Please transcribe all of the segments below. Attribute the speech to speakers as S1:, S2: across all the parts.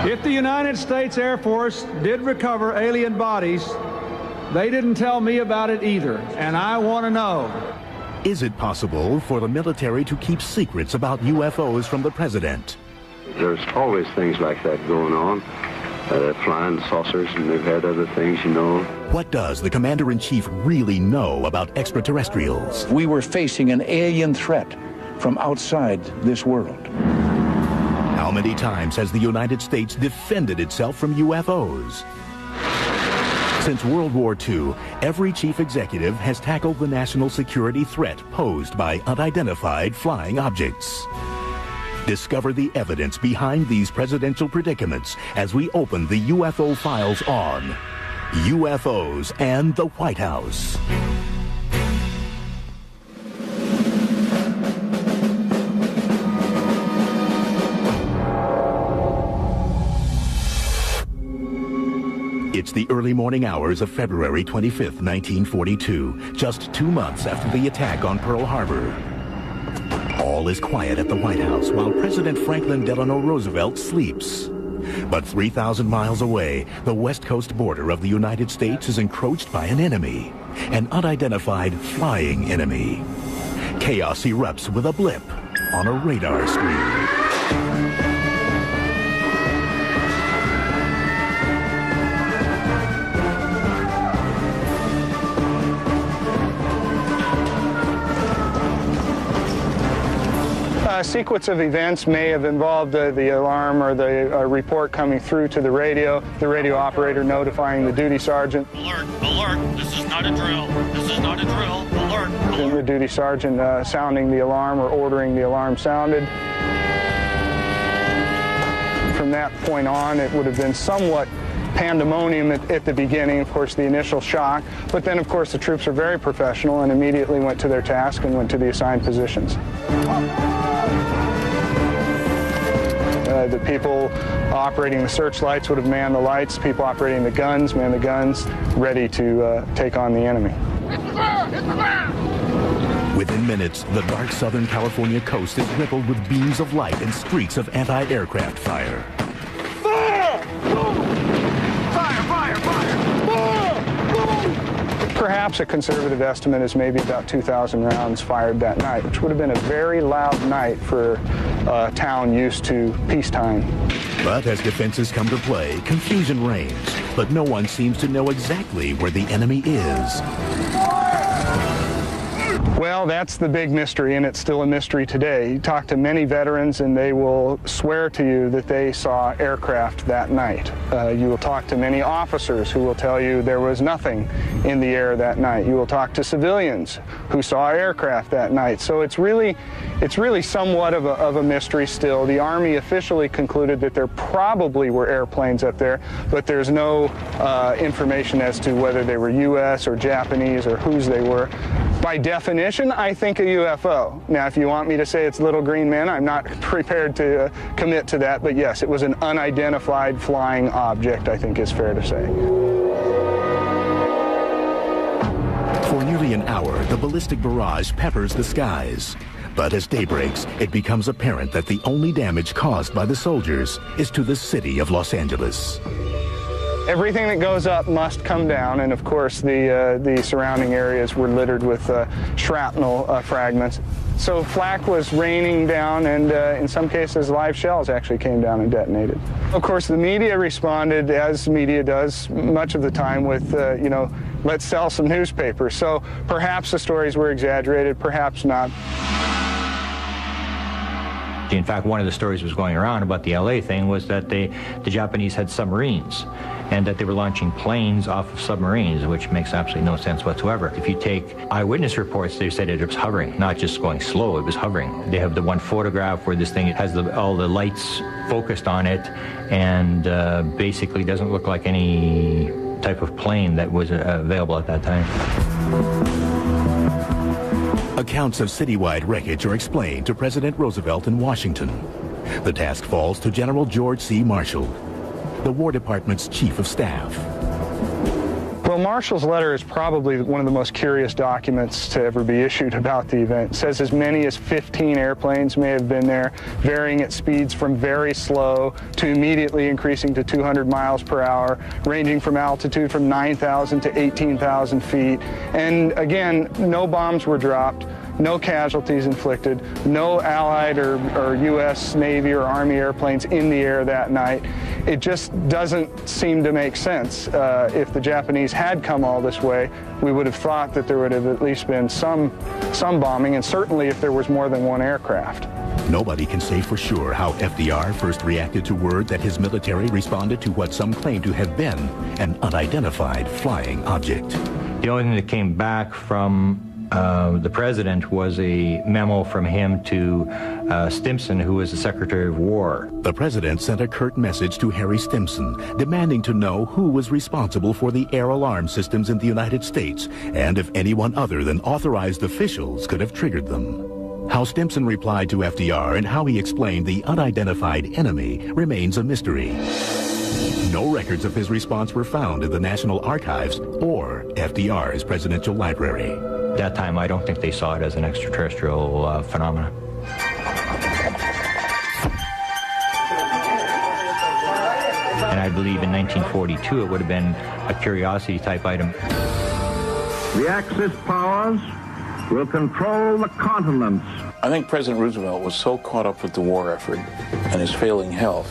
S1: If the United States Air Force did recover alien bodies, they didn't tell me about it either, and I want to know.
S2: Is it possible for the military to keep secrets about UFOs from the president?
S3: There's always things like that going on. Flying saucers, and they've had other things, you know.
S2: What does the commander-in-chief really know about extraterrestrials?
S4: We were facing an alien threat from outside this world.
S2: How many times has the United States defended itself from UFOs? Since World War II, every chief executive has tackled the national security threat posed by unidentified flying objects. Discover the evidence behind these presidential predicaments as we open the UFO files on UFOs and the White House. It's the early morning hours of February 25th, 1942, just 2 months after the attack on Pearl Harbor. All is quiet at the White House while President Franklin Delano Roosevelt sleeps. But 3,000 miles away, the west coast border of the United States is encroached by an enemy, an unidentified flying enemy. Chaos erupts with a blip on a radar screen.
S5: A sequence of events may have involved the alarm or the report coming through to the radio operator notifying the duty sergeant.
S6: Alert, alert, this is not a drill, this is not a drill, alert, alert.
S5: And the duty sergeant sounding the alarm or ordering the alarm sounded. From that point on, it would have been somewhat pandemonium at the beginning, of course, the initial shock, but then, of course, the troops are very professional and immediately went to their task and went to the assigned positions. The people operating the searchlights would have manned the lights. People operating the guns, manned the guns, ready to take on the enemy.
S2: Within minutes, the dark Southern California coast is rippled with beams of light and streaks of anti-aircraft fire.
S5: Fire! Fire! Fire! Fire! Perhaps a conservative estimate is maybe about 2,000 rounds fired that night, which would have been a very loud night for a town used to peacetime.
S2: But as defenses come to play, confusion reigns, but no one seems to know exactly where the enemy is.
S5: Well, that's the big mystery, and it's still a mystery today. You talk to many veterans, and they will swear to you that they saw aircraft that night. You will talk to many officers who will tell you there was nothing in the air that night. You will talk to civilians who saw aircraft that night. So it's really somewhat of a mystery still. The Army officially concluded that there probably were airplanes up there, but there's no information as to whether they were U.S. or Japanese or whose they were. By definition, I think a UFO. Now, if you want me to say it's little green men, I'm not prepared to commit to that, but yes, it was an unidentified flying object, I think is fair to say.
S2: For nearly an hour, the ballistic barrage peppers the skies. But as day breaks, it becomes apparent that the only damage caused by the soldiers is to the city of Los Angeles.
S5: Everything that goes up must come down, and of course the surrounding areas were littered with shrapnel fragments. So flak was raining down, and in some cases live shells actually came down and detonated. Of course, the media responded, as media does much of the time, with, let's sell some newspapers. So perhaps the stories were exaggerated, perhaps not.
S7: In fact, one of the stories was going around about the LA thing was that the Japanese had submarines and that they were launching planes off of submarines, which makes absolutely no sense whatsoever. If you take eyewitness reports, they said it was hovering, not just going slow, it was hovering. They have the one photograph where this thing has all the lights focused on it and basically doesn't look like any type of plane that was available at that time.
S2: Accounts of citywide wreckage are explained to President Roosevelt in Washington. The task falls to General George C. Marshall, the War Department's chief of staff.
S5: Well, Well, Marshall's letter is probably one of the most curious documents to ever be issued about the event. It says as many as 15 airplanes may have been there, varying at speeds from very slow to immediately increasing to 200 miles per hour, ranging from altitude from 9,000 to 18,000 feet. And again, no bombs were dropped, no casualties inflicted, no Allied or U.S. Navy or Army airplanes in the air that night. It just doesn't seem to make sense. If the Japanese had come all this way, we would have thought that there would have at least been some bombing, and certainly if there was more than one aircraft.
S2: Nobody can say for sure how FDR first reacted to word that his military responded to what some claim to have been an unidentified flying object.
S7: The only thing that came back from the president was a memo from him to Stimson, who was the Secretary of War.
S2: The president sent a curt message to Harry Stimson, demanding to know who was responsible for the air alarm systems in the United States, and if anyone other than authorized officials could have triggered them. How Stimson replied to FDR and how he explained the unidentified enemy remains a mystery. No records of his response were found in the National Archives or FDR's presidential library.
S7: At that time, I don't think they saw it as an extraterrestrial phenomenon. And I believe in 1942 it would have been a curiosity type item.
S8: The Axis powers will control the continents.
S4: I think President Roosevelt was so caught up with the war effort and his failing health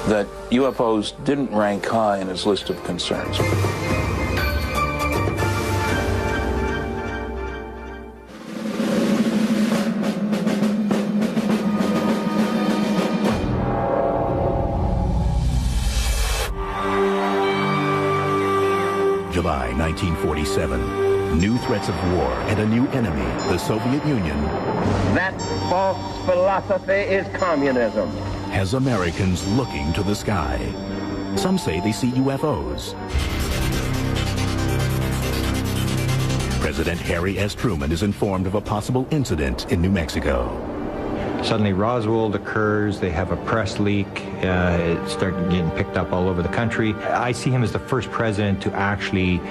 S4: that UFOs didn't rank high in his list of concerns.
S2: July 1947. New threats of war and a new enemy, the Soviet Union.
S8: That false philosophy is communism.
S2: Has Americans looking to the sky. Some say they see UFOs. President Harry S. Truman is informed of a possible incident in New Mexico.
S7: Suddenly Roswell occurs, they have a press leak, it started getting picked up all over the country. I see him as the first president to actually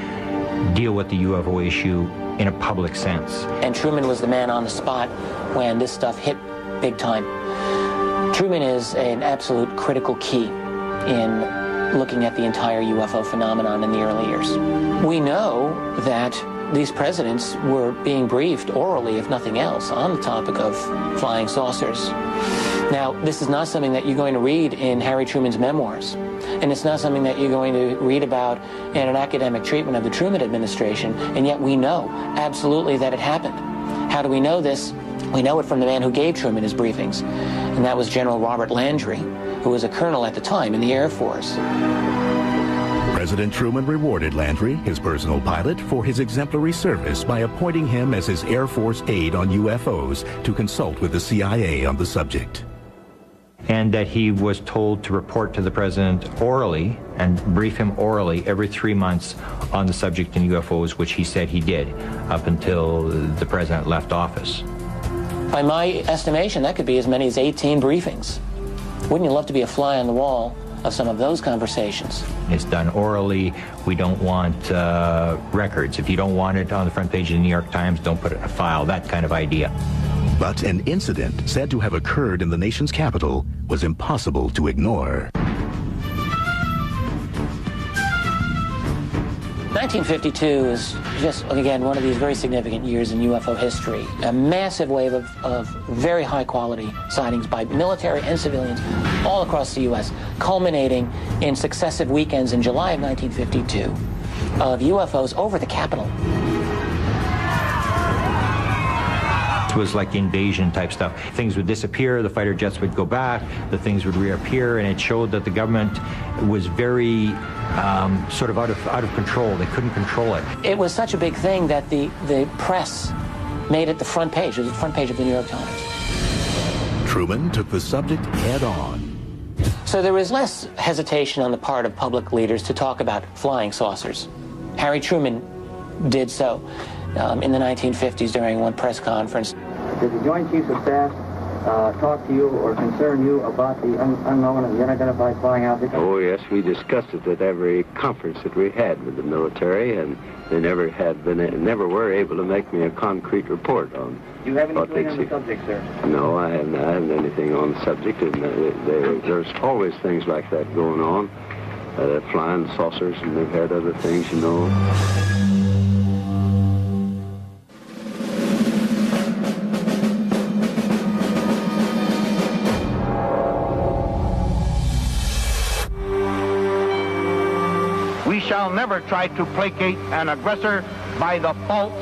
S7: deal with the UFO issue in a public sense.
S9: And Truman was the man on the spot when this stuff hit big time. Truman is an absolute critical key in looking at the entire UFO phenomenon in the early years. We know that these presidents were being briefed orally, if nothing else, on the topic of flying saucers. Now, this is not something that you're going to read in Harry Truman's memoirs, and it's not something that you're going to read about in an academic treatment of the Truman administration, and yet we know absolutely that it happened. How do we know this? We know it from the man who gave Truman his briefings, and that was General Robert Landry, who was a colonel at the time in the Air Force.
S2: President Truman rewarded Landry, his personal pilot, for his exemplary service by appointing him as his Air Force aide on UFOs to consult with the CIA on the subject.
S7: And that he was told to report to the president orally and brief him orally every 3 months on the subject in UFOs, which he said he did up until the president left office.
S9: By my estimation, that could be as many as 18 briefings. Wouldn't you love to be a fly on the wall of some of those conversations?
S7: It's done orally. We don't want records. If you don't want it on the front page of the New York Times, don't put it in a file, that kind of idea.
S2: But an incident said to have occurred in the nation's capital was impossible to ignore.
S9: 1952 is just, again, one of these very significant years in UFO history. A massive wave of very high-quality sightings by military and civilians all across the U.S., culminating in successive weekends in July of 1952 of UFOs over the Capitol.
S7: It was like invasion type stuff. Things would disappear, the fighter jets would go back, the things would reappear, and it showed that the government was very sort of out of control. They couldn't control it.
S9: It was such a big thing that the press made it the front page. It was the front page of the New York Times.
S2: Truman took the subject head on.
S9: So there was less hesitation on the part of public leaders to talk about flying saucers. Harry Truman did so in the 1950s during one press conference.
S8: Did the Joint Chiefs of Staff
S10: talk to you or concern you about the unknown and the unidentified flying object?
S3: Oh, yes, we discussed it at every conference that we had with the military, and they never were able to make me a concrete report on.
S10: Do you have anything on the subject, sir?
S3: No, I haven't anything on the subject, and there's always things like that going on. Flying saucers, and they've had other things, you know.
S8: We shall never try to placate an aggressor by the false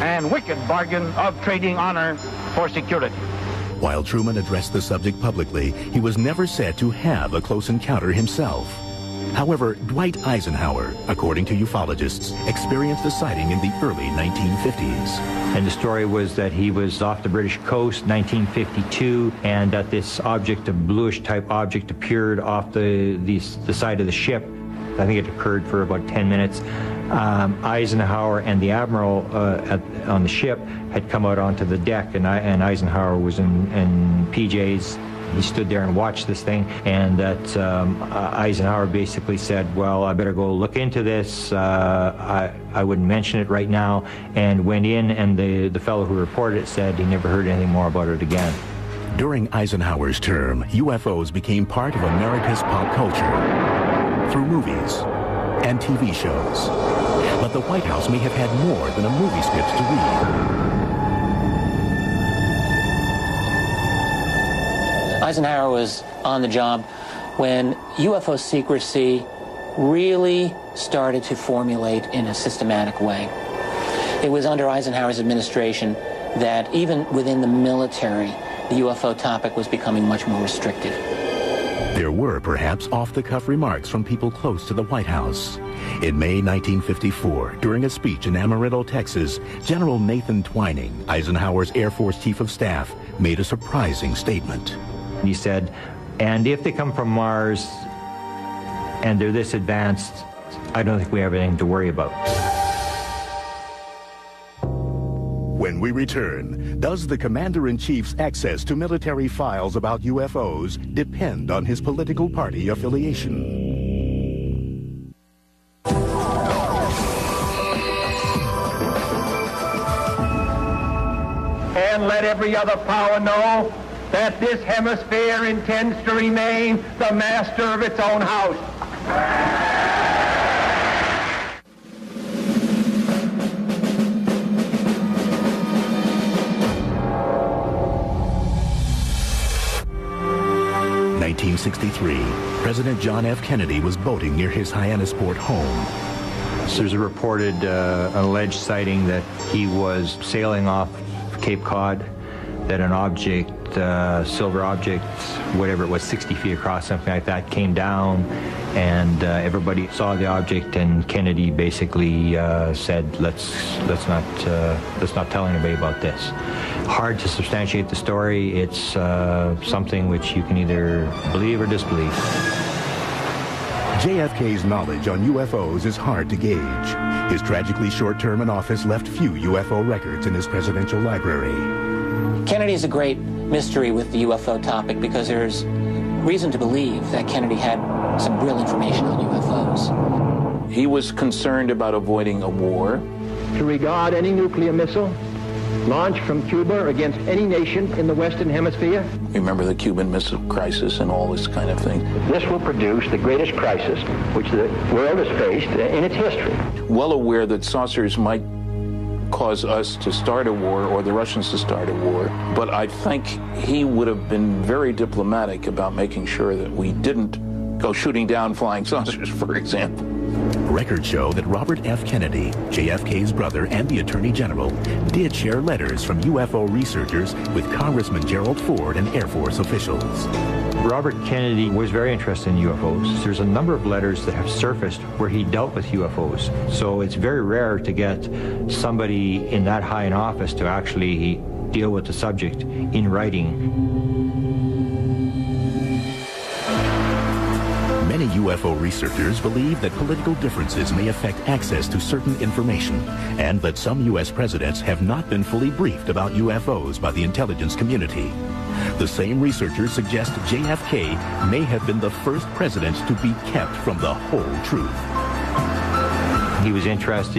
S8: and wicked bargain of trading honor for security.
S2: While Truman addressed the subject publicly, he was never said to have a close encounter himself. However, Dwight Eisenhower, according to ufologists, experienced a sighting in the early 1950s.
S7: And the story was that he was off the British coast, 1952, and that this object, a bluish-type object, appeared off the side of the ship. I think it occurred for about 10 minutes. Eisenhower and the admiral on the ship had come out onto the deck, and Eisenhower was in PJs. He stood there and watched this thing, and that Eisenhower basically said, well, I better go look into this. I wouldn't mention it right now, and went in, and the fellow who reported it said he never heard anything more about it again.
S2: During Eisenhower's term, UFOs became part of America's pop culture through movies and TV shows. But the White House may have had more than a movie script to read.
S9: Eisenhower was on the job when UFO secrecy really started to formulate in a systematic way. It was under Eisenhower's administration that even within the military, the UFO topic was becoming much more restricted.
S2: There were perhaps off-the-cuff remarks from people close to the White House. In May 1954, during a speech in Amarillo, Texas, General Nathan Twining, Eisenhower's Air Force Chief of Staff, made a surprising statement.
S7: He said, and if they come from Mars and they're this advanced, I don't think we have anything to worry about.
S2: When we return, does the Commander-in-Chief's access to military files about UFOs depend on his political party affiliation?
S8: And let every other power know that this hemisphere intends to remain the master of its own house.
S2: 1963, President John F. Kennedy was boating near his Hyannisport home.
S7: So there's a reported, an alleged sighting that he was sailing off Cape Cod, that an object, silver object, whatever it was, 60 feet across, something like that, came down, and everybody saw the object, and Kennedy basically said, let's not tell anybody about this. Hard to substantiate the story. It's something which you can either believe or disbelieve.
S2: JFK's knowledge on UFOs is hard to gauge. His tragically short term in office left few UFO records in his presidential library.
S9: Kennedy is a great mystery with the UFO topic because there's reason to believe that Kennedy had some real information on UFOs.
S4: He was concerned about avoiding a war.
S8: To regard any nuclear missile launched from Cuba against any nation in the Western Hemisphere.
S4: Remember the Cuban Missile Crisis and all this kind of thing.
S8: This will produce the greatest crisis which the world has faced in its history.
S4: Well aware that saucers might cause us to start a war or the Russians to start a war, but I think he would have been very diplomatic about making sure that we didn't go shooting down flying saucers, for example.
S2: Records show that Robert F. Kennedy, JFK's brother and the Attorney General, did share letters from UFO researchers with Congressman Gerald Ford and Air Force officials.
S7: Robert Kennedy was very interested in UFOs. There's a number of letters that have surfaced where he dealt with UFOs. So it's very rare to get somebody in that high in office to actually deal with the subject in writing.
S2: Many UFO researchers believe that political differences may affect access to certain information, and that some U.S. presidents have not been fully briefed about UFOs by the intelligence community. The same researchers suggest JFK may have been the first president to be kept from the whole truth.
S7: He was interested